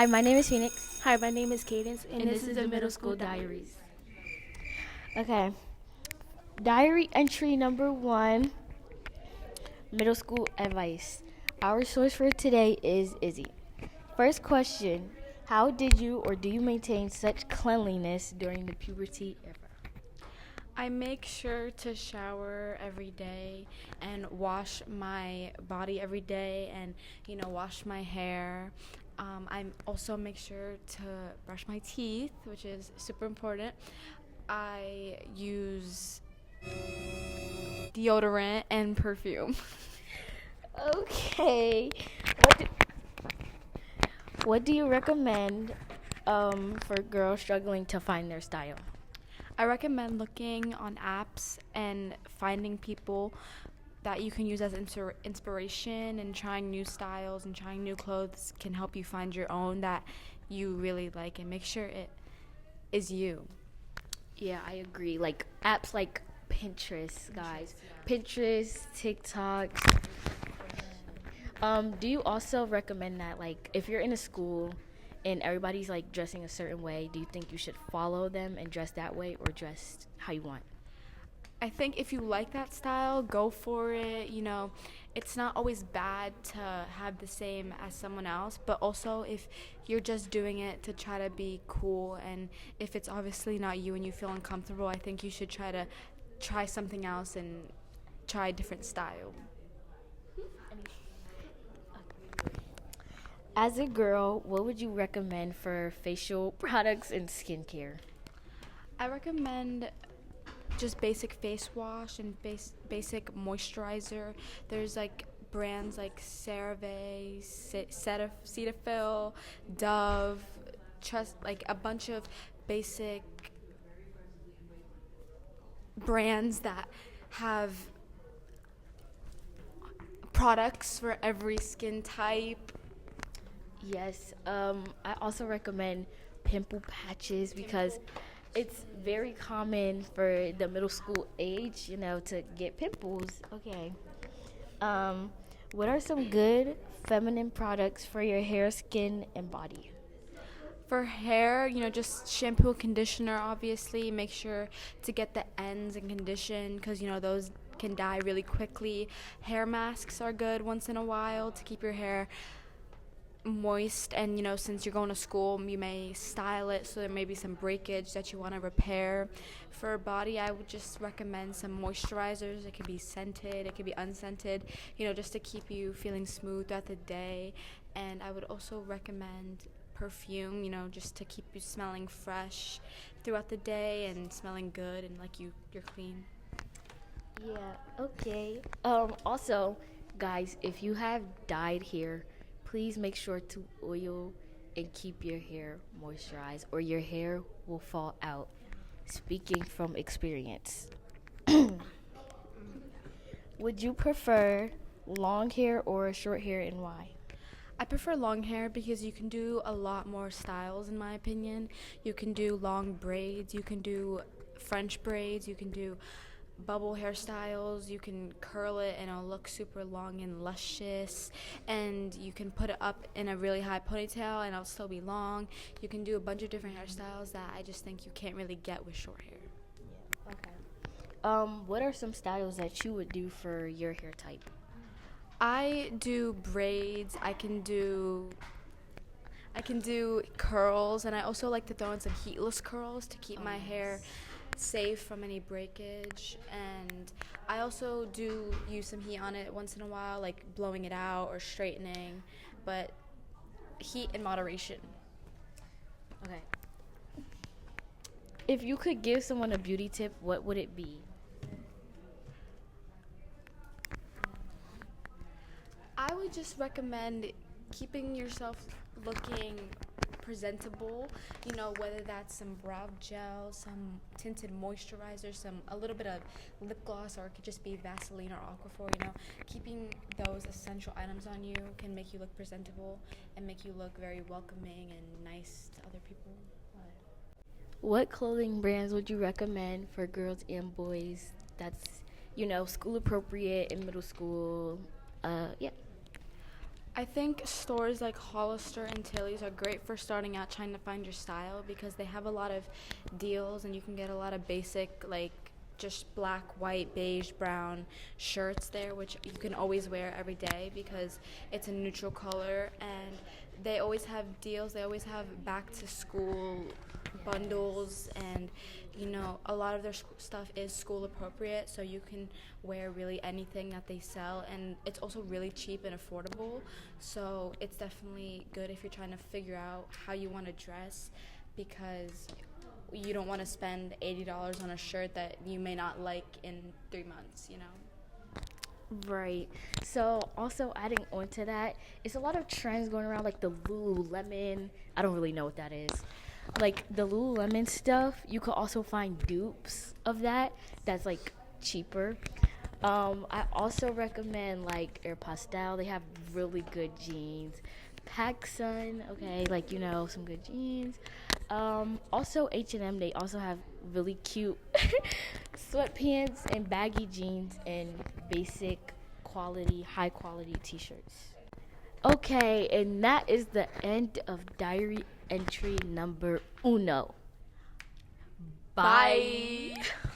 Hi, my name is Phoenix. Hi, my name is Cadence, and this is the Middle School Diaries. Okay. Diary entry number 1, middle school advice. Our source for today is Izzy. First question: how did you or do you maintain such cleanliness during the puberty era? I make sure to shower every day and wash my body every day and, wash my hair. I also make sure to brush my teeth, which is super important. I use deodorant and perfume. Okay. What do you recommend for girls struggling to find their style? I recommend looking on apps and finding people that you can use as inspiration, and trying new styles and trying new clothes can help you find your own that you really like and make sure it is you. Yeah, I agree. Like apps like Pinterest, guys. Pinterest, TikTok. Do you also recommend that, like, if you're in a school and everybody's like dressing a certain way, do you think you should follow them and dress that way or dress how you want? I think if you like that style, go for it. It's not always bad to have the same as someone else, but also if you're just doing it to try to be cool, and if it's obviously not you and you feel uncomfortable, I think you should try something else and try a different style. As a girl, what would you recommend for facial products and skincare? I recommend just basic face wash and basic moisturizer. There's like brands like CeraVe, Cetaphil, Dove, just like a bunch of basic brands that have products for every skin type. Yes, I also recommend pimple patches because it's very common for the middle school age, to get pimples. Okay. Um, what are some good feminine products for your hair, skin, and body? For hair, just shampoo and conditioner, obviously. Make sure to get the ends and condition because, those can die really quickly. Hair masks are good once in a while to keep your hair moist, and since you're going to school, you may style it so there may be some breakage that you want to repair. For body, I would just recommend some moisturizers. It could be scented, it could be unscented, just to keep you feeling smooth throughout the day. And I would also recommend perfume, just to keep you smelling fresh throughout the day and smelling good and like you're clean. Yeah, okay. Also, guys, if you have dyed hair, please make sure to oil and keep your hair moisturized or your hair will fall out. Speaking from experience. Would you prefer long hair or short hair and why? I prefer long hair because you can do a lot more styles, in my opinion. You can do long braids, you can do French braids, you can do bubble hairstyles, you can curl it and it'll look super long and luscious, and you can put it up in a really high ponytail and it'll still be long. You can do a bunch of different hairstyles that I just think you can't really get with short hair. Okay. What are some styles that you would do for your hair type? I do braids, I can do curls, and I also like to throw in some heatless curls to keep my hair safe from any breakage. And I also do use some heat on it once in a while, like blowing it out or straightening, but heat in moderation. Okay. If you could give someone a beauty tip, what would it be? I would just recommend keeping yourself looking presentable, whether that's some brow gel, some tinted moisturizer, a little bit of lip gloss, or it could just be Vaseline or Aquaphor. Keeping those essential items on you can make you look presentable and make you look very welcoming and nice to other people. What clothing brands would you recommend for girls and boys that's, school appropriate in middle school? Yeah. I think stores like Hollister and Tilly's are great for starting out trying to find your style because they have a lot of deals and you can get a lot of basic, like just black, white, beige, brown shirts there, which you can always wear every day because it's a neutral color. And they always have deals. They always have back to school bundles, and a lot of their stuff is school appropriate, so you can wear really anything that they sell, and it's also really cheap and affordable, so it's definitely good if you're trying to figure out how you want to dress, because you don't want to spend $80 on a shirt that you may not like in 3 months. Right. So also adding on to that, it's a lot of trends going around like the Lululemon. I don't really know what that is. Like the Lululemon stuff, you could also find dupes of that. That's like cheaper. I also recommend like Aeropostale. They have really good jeans. PacSun, okay, like some good jeans. Also H&M, they also have really cute sweatpants and baggy jeans and basic quality, high quality t-shirts. Okay, and that is the end of diary entry number uno. Bye. Bye.